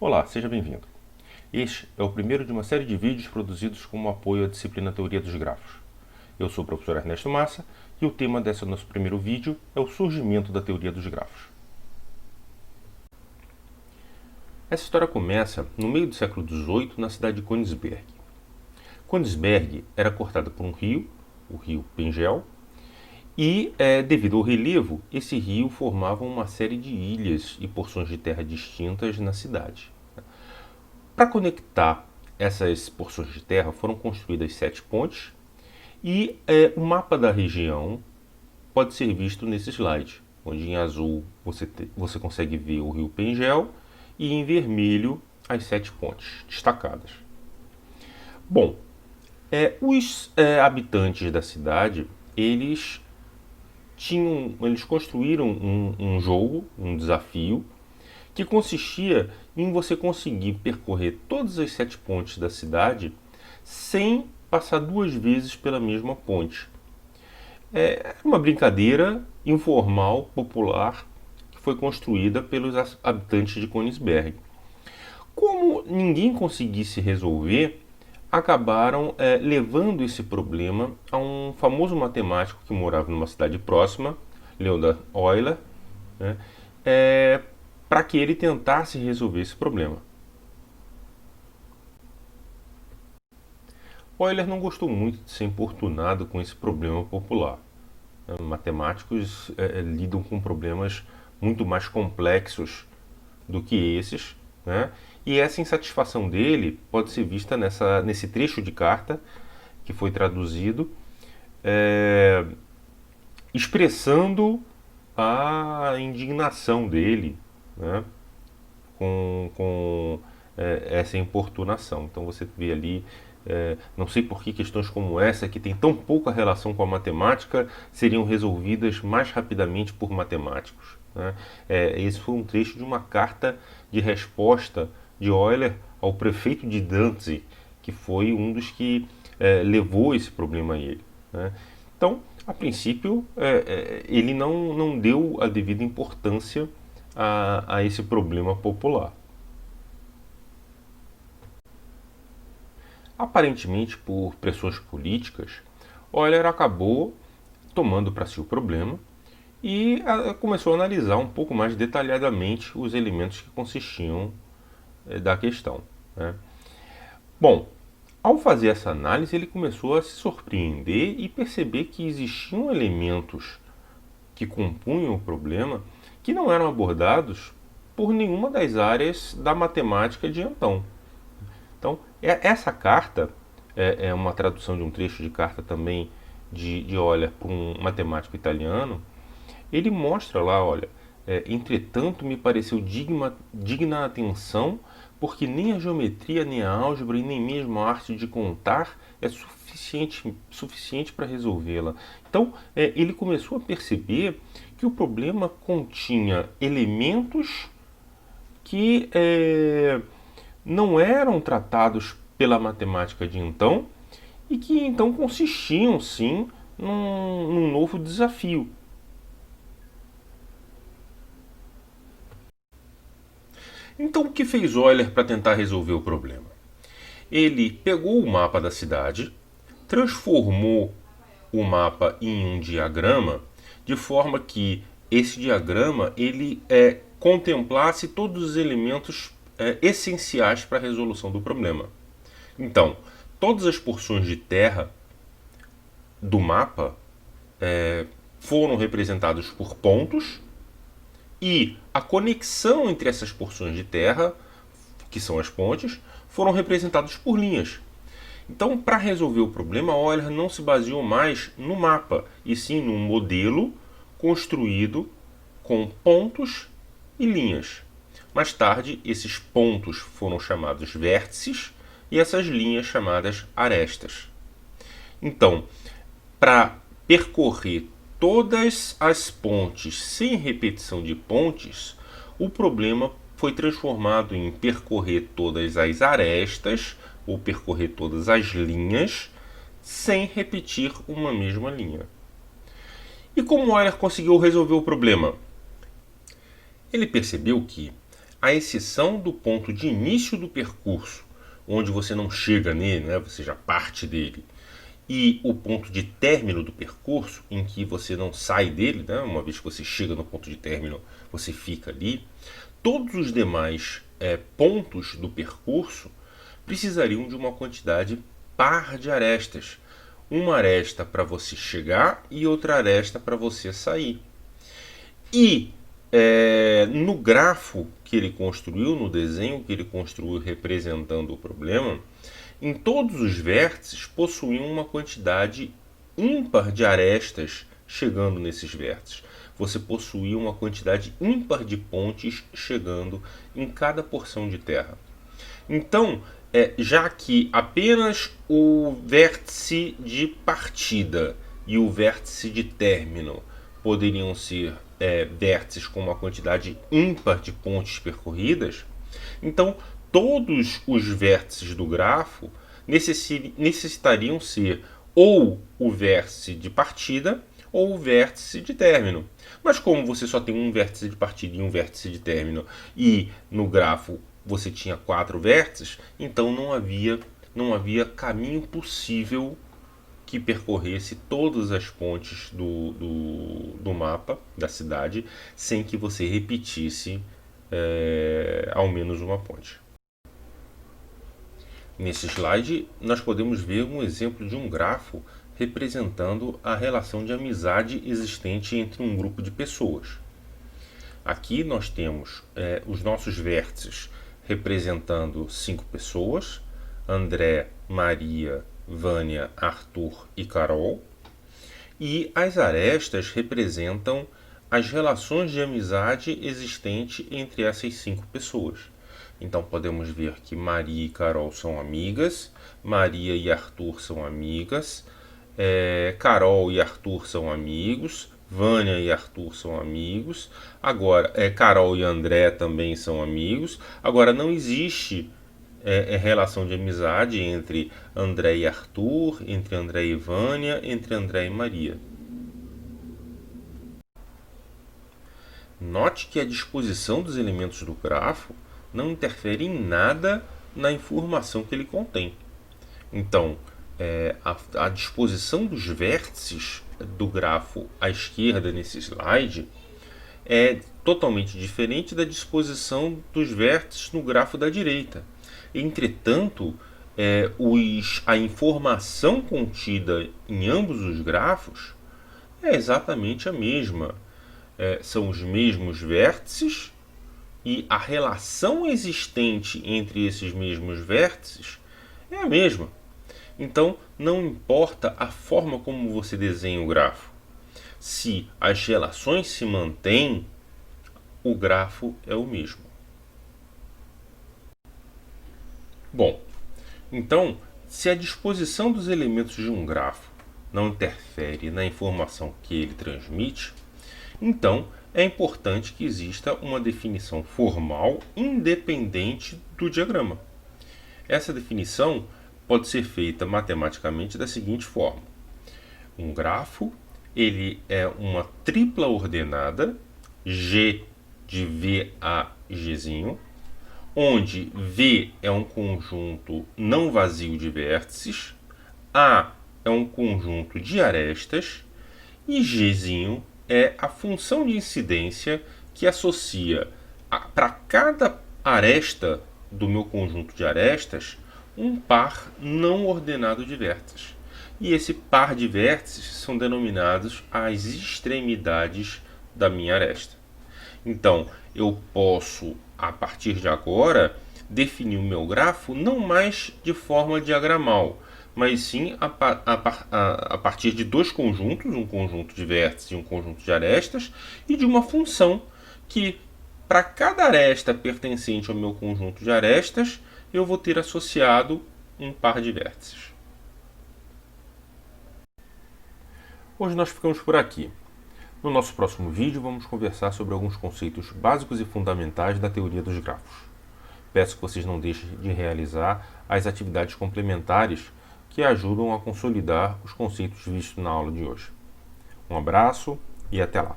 Olá, seja bem-vindo. Este é o primeiro de uma série de vídeos produzidos como apoio à disciplina Teoria dos Grafos. Eu sou o professor Ernesto Massa e o tema desse nosso primeiro vídeo é o surgimento da teoria dos grafos. Essa história começa no meio do século XVIII na cidade de Königsberg. Königsberg era cortada por um rio, o rio Pengel, e, devido ao relevo, esse rio formava uma série de ilhas e porções de terra distintas na cidade. Para conectar essas porções de terra foram construídas 7 pontes e o mapa da região pode ser visto nesse slide, onde em azul você consegue ver o rio Pengel e em vermelho as 7 pontes destacadas. Bom, os habitantes da cidade, eles construíram um jogo, um desafio, que consistia em você conseguir percorrer todas as 7 pontes da cidade sem passar 2 vezes pela mesma ponte. É uma brincadeira informal, popular, que foi construída pelos habitantes de Königsberg. Como ninguém conseguisse resolver, acabaram levando esse problema a um famoso matemático que morava numa cidade próxima, Leonhard Euler, né, para que ele tentasse resolver esse problema. Euler não gostou muito de ser importunado com esse problema popular. Matemáticos lidam com problemas muito mais complexos do que esses, né? E essa insatisfação dele pode ser vista nesse trecho de carta que foi traduzido, expressando a indignação dele, né, com essa importunação. Então você vê ali, não sei por que questões como essa, que tem tão pouca relação com a matemática, seriam resolvidas mais rapidamente por matemáticos, né? Esse foi um trecho de uma carta de resposta de Euler ao prefeito de Danzig, que foi um dos que levou esse problema a ele, né? Então, a princípio, ele não deu a devida importância a esse problema popular. Aparentemente, por pressões políticas, Euler acabou tomando para si o problema e começou a analisar um pouco mais detalhadamente os elementos que consistiam da questão, né? Bom, ao fazer essa análise, ele começou a se surpreender e perceber que existiam elementos que compunham o problema que não eram abordados por nenhuma das áreas da matemática de então. Então, essa carta é uma tradução de um trecho de carta também de Euler para um matemático italiano. Ele mostra lá, olha, entretanto me pareceu digna a atenção, porque nem a geometria, nem a álgebra e nem mesmo a arte de contar é suficiente para resolvê-la. Então, ele começou a perceber que o problema continha elementos que não eram tratados pela matemática de então e que então consistiam sim num novo desafio. Então, o que fez Euler para tentar resolver o problema? Ele pegou o mapa da cidade, transformou o mapa em um diagrama, de forma que esse diagrama ele contemplasse todos os elementos essenciais para a resolução do problema. Então, todas as porções de terra do mapa foram representadas por pontos e a conexão entre essas porções de terra, que são as pontes, foram representadas por linhas. Então, para resolver o problema, Euler não se baseou mais no mapa, e sim num modelo construído com pontos e linhas. Mais tarde, esses pontos foram chamados vértices e essas linhas chamadas arestas. Então, para percorrer todas as pontes sem repetição de pontes, o problema foi transformado em percorrer todas as arestas ou percorrer todas as linhas sem repetir uma mesma linha. E como Euler conseguiu resolver o problema? Ele percebeu que à exceção do ponto de início do percurso, onde você não chega nele, né, você já parte dele, e o ponto de término do percurso, em que você não sai dele, né, uma vez que você chega no ponto de término, você fica ali, todos os demais pontos do percurso precisariam de uma quantidade par de arestas. Uma aresta para você chegar e outra aresta para você sair. E no grafo que ele construiu, no desenho que ele construiu representando o problema, em todos os vértices possuíam uma quantidade ímpar de arestas chegando nesses vértices. Você possuía uma quantidade ímpar de pontes chegando em cada porção de terra. Então, já que apenas o vértice de partida e o vértice de término poderiam ser vértices com uma quantidade ímpar de pontes percorridas, então todos os vértices do grafo necessitariam ser ou o vértice de partida ou o vértice de término. Mas como você só tem um vértice de partida e um vértice de término, e no grafo você tinha 4 vértices, então não havia caminho possível que percorresse todas as pontes do mapa da cidade sem que você repetisse ao menos uma ponte. Nesse slide, nós podemos ver um exemplo de um grafo representando a relação de amizade existente entre um grupo de pessoas. Aqui nós temos os nossos vértices representando 5 pessoas: André, Maria, Vânia, Arthur e Carol. E as arestas representam as relações de amizade existentes entre essas 5 pessoas. Então podemos ver que Maria e Carol são amigas, Maria e Arthur são amigas, Carol e Arthur são amigos, Vânia e Arthur são amigos, agora Carol e André também são amigos. Agora não existe relação de amizade entre André e Arthur, entre André e Vânia, entre André e Maria. Note que a disposição dos elementos do grafo não interfere em nada na informação que ele contém. Então, a disposição dos vértices do grafo à esquerda nesse slide é totalmente diferente da disposição dos vértices no grafo da direita. Entretanto, a informação contida em ambos os grafos é exatamente a mesma. São os mesmos vértices e a relação existente entre esses mesmos vértices é a mesma. Então, não importa a forma como você desenha o grafo. Se as relações se mantêm, o grafo é o mesmo. Bom, então, se a disposição dos elementos de um grafo não interfere na informação que ele transmite, então é importante que exista uma definição formal independente do diagrama. Essa definição pode ser feita matematicamente da seguinte forma: um grafo ele é uma tripla ordenada G de V a Gzinho, onde V é um conjunto não vazio de vértices, A é um conjunto de arestas e Gzinho é a função de incidência que associa para cada aresta do meu conjunto de arestas um par não ordenado de vértices. E esse par de vértices são denominados as extremidades da minha aresta. Então, eu posso, a partir de agora, definir o meu grafo não mais de forma diagramal, mas sim a partir de dois conjuntos, um conjunto de vértices e um conjunto de arestas, e de uma função que, para cada aresta pertencente ao meu conjunto de arestas, eu vou ter associado um par de vértices. Hoje nós ficamos por aqui. No nosso próximo vídeo vamos conversar sobre alguns conceitos básicos e fundamentais da teoria dos grafos. Peço que vocês não deixem de realizar as atividades complementares que ajudam a consolidar os conceitos vistos na aula de hoje. Um abraço e até lá!